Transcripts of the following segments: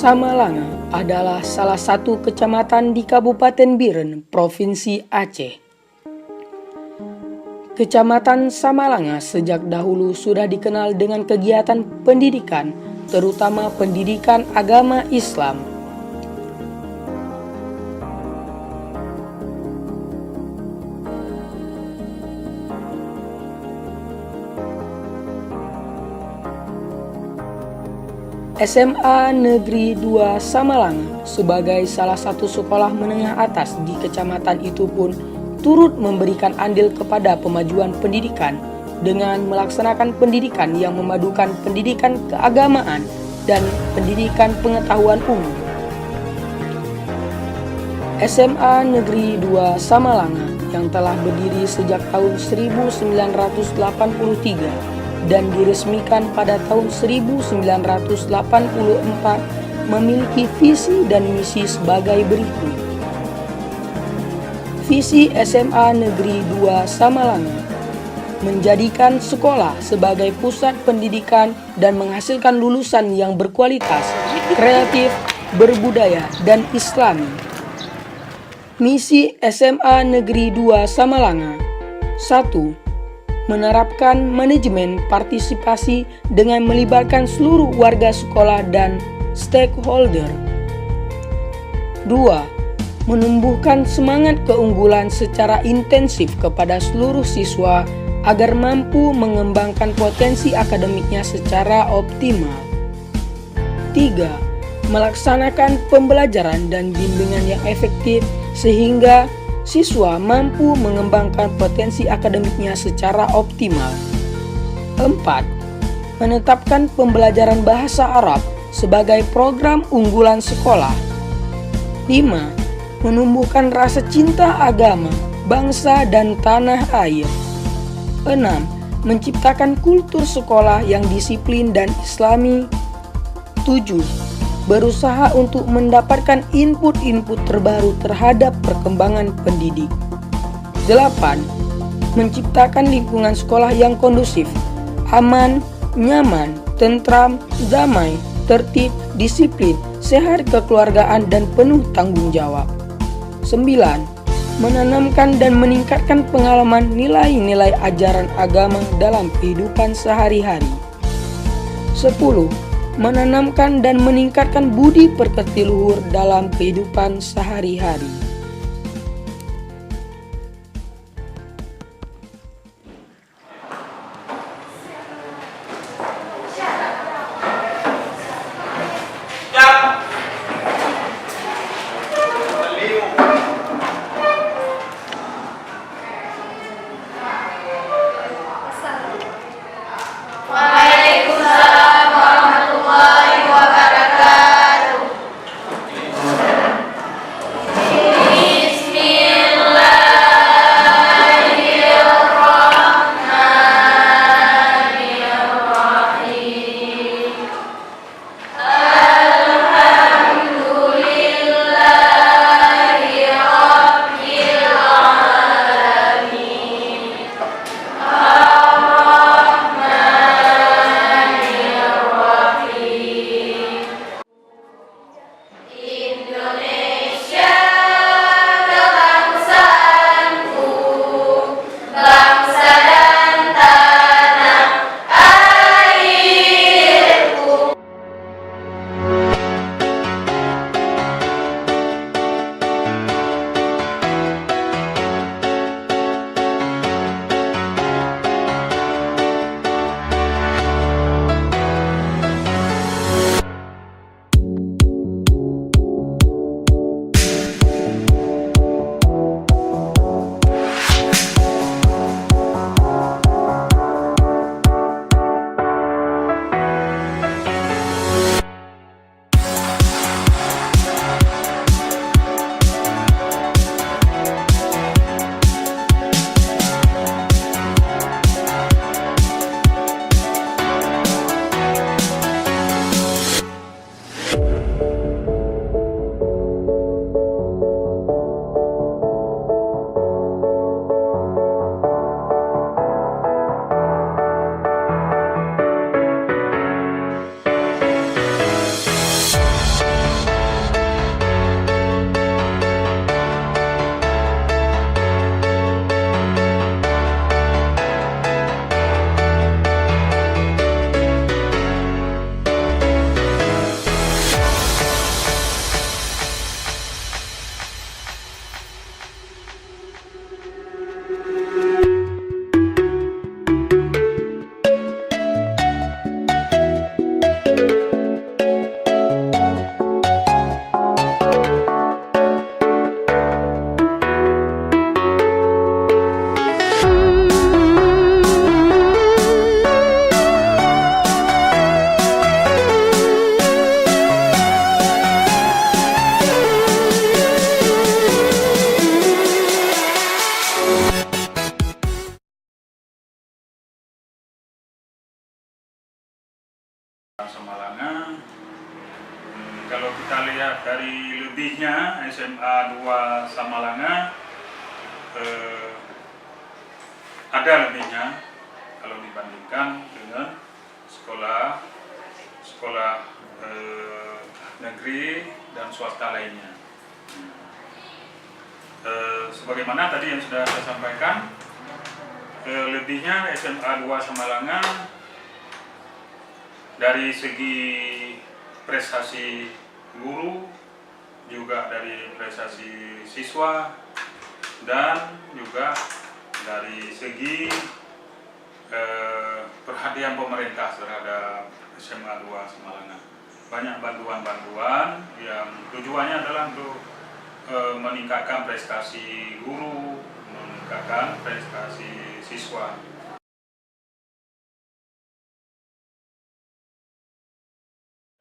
Samalanga adalah salah satu kecamatan di Kabupaten Biren, Provinsi Aceh. Kecamatan Samalanga sejak dahulu sudah dikenal dengan kegiatan pendidikan, terutama pendidikan agama Islam. SMA Negeri 2 Samalanga sebagai salah satu sekolah menengah atas di kecamatan itu pun turut memberikan andil kepada pemajuan pendidikan dengan melaksanakan pendidikan yang memadukan pendidikan keagamaan dan pendidikan pengetahuan umum. SMA Negeri 2 Samalanga yang telah berdiri sejak tahun 1983 dan diresmikan pada tahun 1984 memiliki visi dan misi sebagai berikut. Visi SMA Negeri 2 Samalanga menjadikan sekolah sebagai pusat pendidikan dan menghasilkan lulusan yang berkualitas, kreatif, berbudaya, dan islami. Misi SMA Negeri 2 Samalanga 1. Menerapkan manajemen partisipasi dengan melibatkan seluruh warga sekolah dan stakeholder. 2. Menumbuhkan semangat keunggulan secara intensif kepada seluruh siswa agar mampu mengembangkan potensi akademiknya secara optimal. 3. Melaksanakan pembelajaran dan bimbingan yang efektif sehingga siswa mampu mengembangkan potensi akademiknya secara optimal. 4. Menetapkan pembelajaran bahasa Arab sebagai program unggulan sekolah. 5. Menumbuhkan rasa cinta agama, bangsa, dan tanah air. 6. Menciptakan kultur sekolah yang disiplin dan islami. 7. Berusaha untuk mendapatkan input-input terbaru terhadap perkembangan pendidik. 8. Menciptakan lingkungan sekolah yang kondusif, aman, nyaman, tentram, damai, tertib, disiplin, sehat kekeluargaan, dan penuh tanggung jawab. 9. Menanamkan dan meningkatkan pengalaman nilai-nilai ajaran agama dalam kehidupan sehari-hari. 10. Menanamkan dan meningkatkan budi pekerti luhur dalam kehidupan sehari-hari. Waalaikumsalam warahmatullahi wabarakatuh. Samalanga, kalau kita lihat dari lebihnya SMA 2 Samalanga, ada lebihnya kalau dibandingkan dengan sekolah negeri dan swasta lainnya. Sebagaimana tadi yang sudah saya sampaikan, lebihnya SMA 2 Samalanga dari segi prestasi guru, juga dari prestasi siswa, dan juga dari segi perhatian pemerintah terhadap SMA 2 Samalanga. Banyak bantuan-bantuan yang tujuannya adalah untuk meningkatkan prestasi guru, meningkatkan prestasi siswa.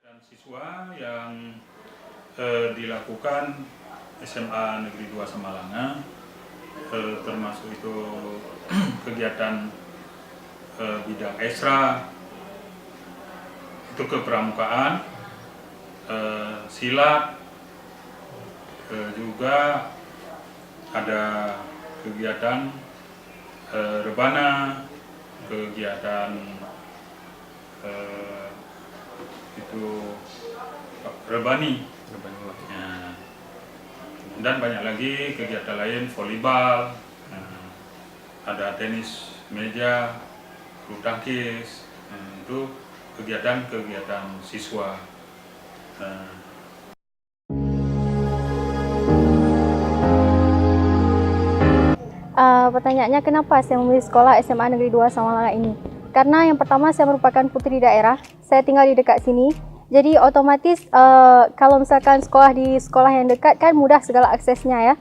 Dan siswa yang dilakukan SMA Negeri 2 Samalanga, termasuk itu kegiatan bidang ekstra, itu kepramukaan, silat, juga ada kegiatan rebana, kegiatan itu rebani, ya. Dan banyak lagi kegiatan lain, volleyball, ada tenis meja, bulu tangkis, itu kegiatan-kegiatan siswa. Pertanyaannya, kenapa saya memilih sekolah SMA Negeri 2 Samalanga ini? Karena yang pertama, saya merupakan putri daerah, saya tinggal di dekat sini. Jadi otomatis kalau misalkan sekolah di sekolah yang dekat kan mudah segala aksesnya ya.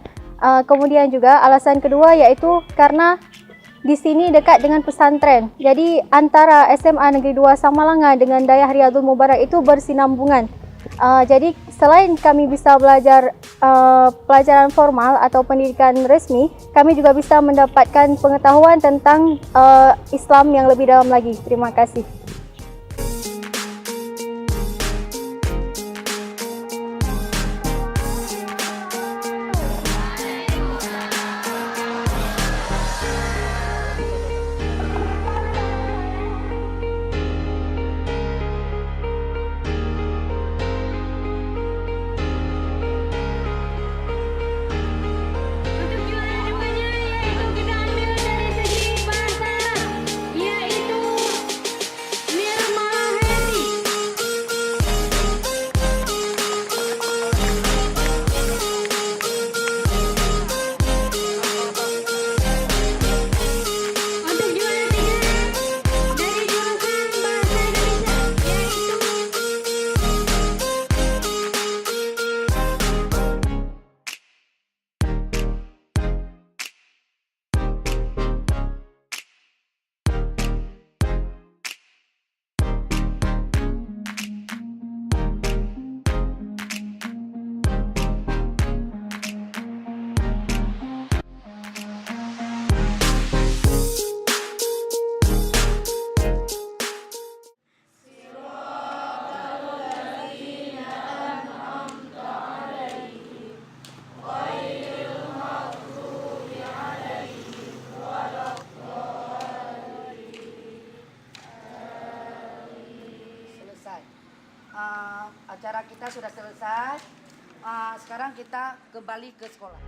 Kemudian juga alasan kedua yaitu karena di sini dekat dengan pesantren. Jadi antara SMA Negeri 2 Samalanga dengan Dayah Riyadul Mubarak itu bersinambungan. Jadi selain kami bisa belajar pelajaran formal atau pendidikan resmi, kami juga bisa mendapatkan pengetahuan tentang Islam yang lebih dalam lagi. Terima kasih. Acara kita sudah selesai. Sekarang kita kembali ke sekolah.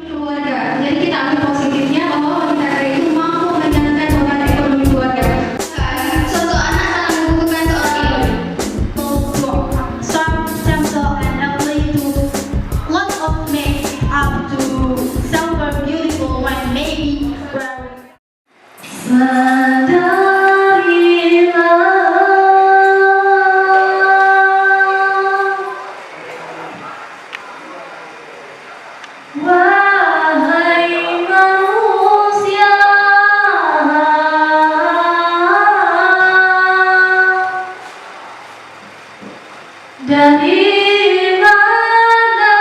Keluarga. Jadi kita ambil positifnya bahwa wanita karir itu mampu menjalankan beban ekonomi keluarga. Suatu anak sangat membutuhkan seorang ibu. Some an ability to lot of make up to somewhere beautiful when maybe Wahai manusia, dari mana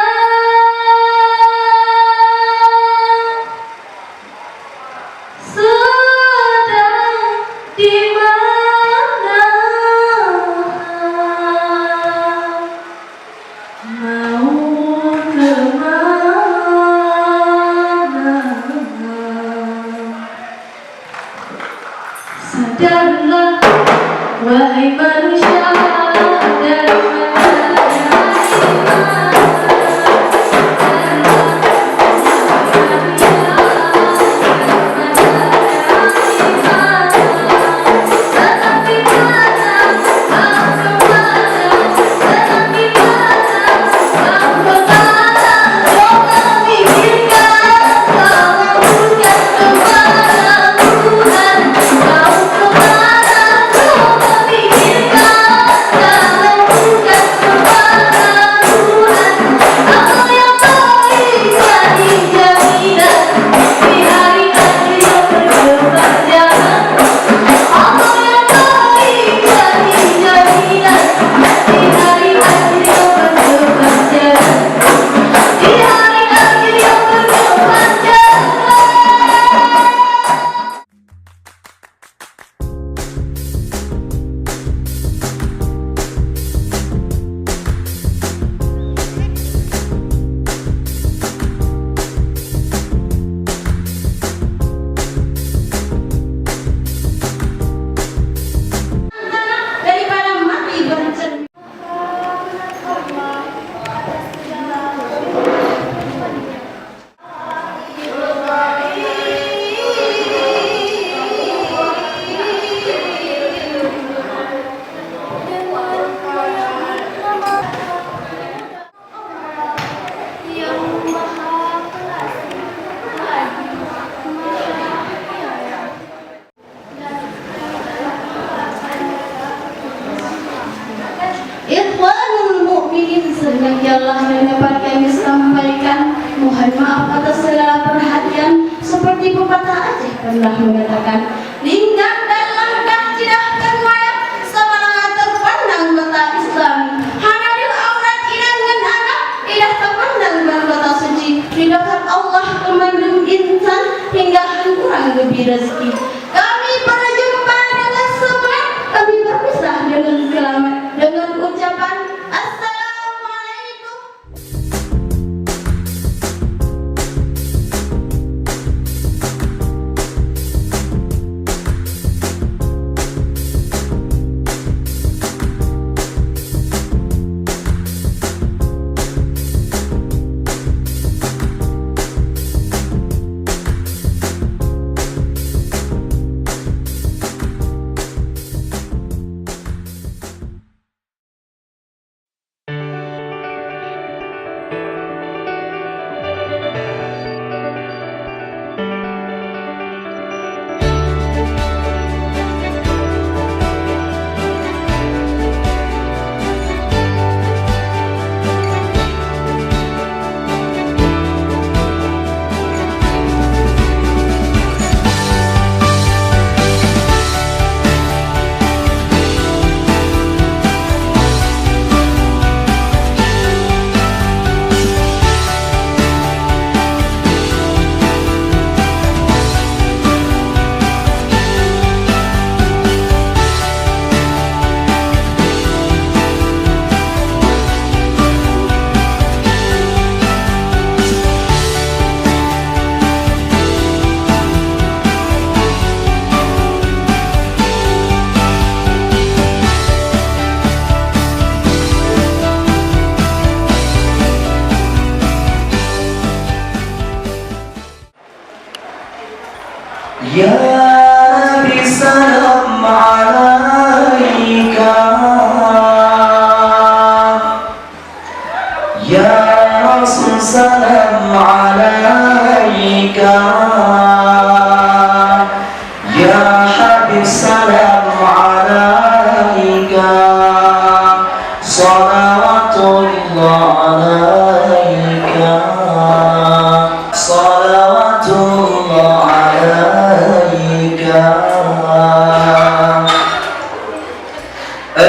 sedang di mana mau kemana? Sadarlah wahai manusia, dari daripada mati bercermin. Ikhwanul mu'minin sedemikian yang dapat kami sampaikan. Mohon maaf atas segala perhatian. Seperti pepatah Aceh pernah mengatakan, linggang dan langkah tidak termayat, semangat terpandang mata Islam. Hanadil aurat ilangan anak, tidak terpandang berkata suci. Ridhokan Allah kemandung insan, hingga kurang lebih rezeki. Kami berjumpa dengan semua, kami berpisah dengan selamat. Dengan ucapan Assalamualaikum.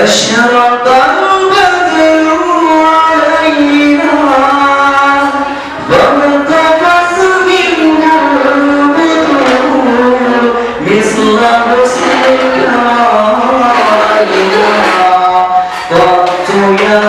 أشرق البدر علينا فالتبس منه البدور مثل حسنك علينا قلت يا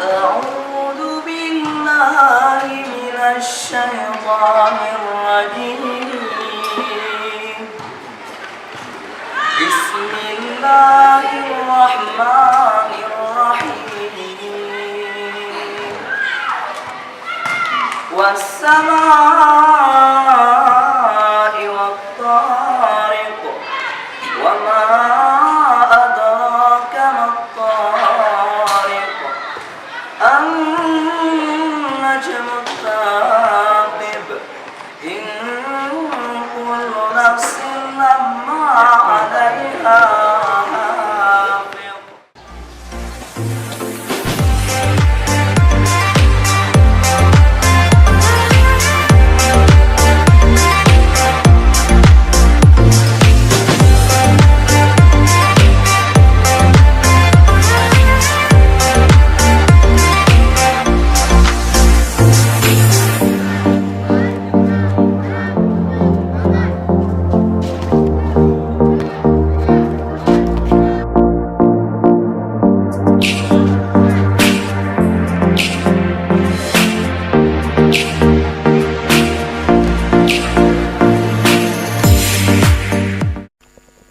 أعوذ بالله من الشيطان الرجيم بسم الله الرحمن الرحيم والسماء والطارق وما أدراك ما الطارق النجم الثاقب إن كل نفس لما عليها حافظ.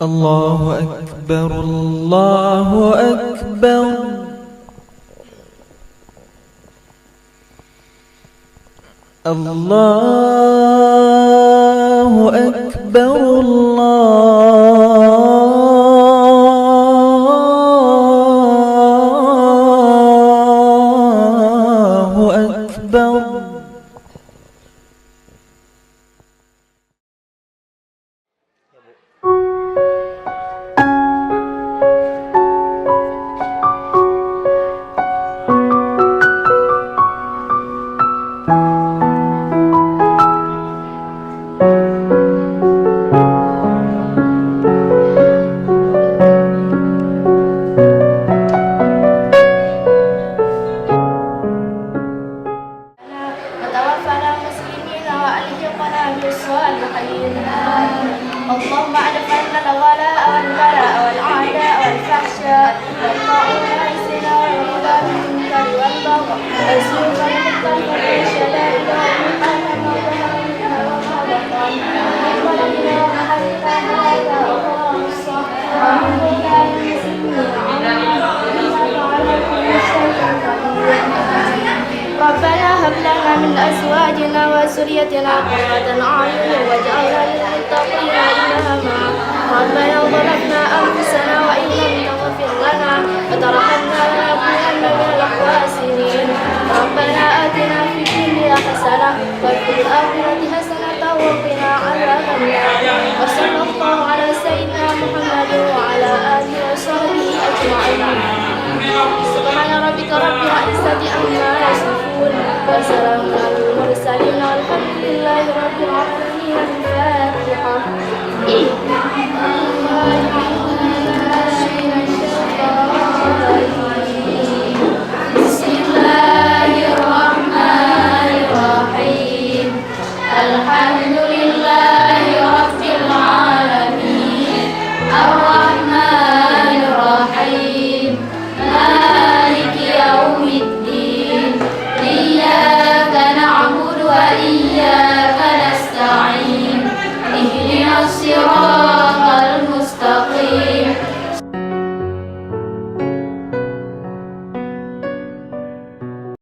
الله أكبر الله أكبر الله أكبر الله أكبر. اللهم ادخلنا الغلاء والبلاء والعداء والفحشاء والطاعون والزنا والربا والمنكر والبغي والسوء والمنكر والشدائد والمحن وما ظهر منها وما بطن من ولدنا وحدنا هذا وخلاصا ومن لا يمسكنا انك على كل شيء قدير. ربنا هب لنا من ازواجنا وذريتنا قرة اعين واجعلنا للمتقين اماما. ربنا ظلمنا انفسنا وان لم تغفر لنا وترحمنا لنكونن من الخاسرين. ربنا اتنا في الدنيا حسنه وفي الاخره حسنه وقنا عذاب النار. وصلى الله على سيدنا محمد وعلى اله وصحبه اجمعين. سبحان ربك رب العزة عما يصفون وسلام على المرسلين والحمد لله رب العالمين.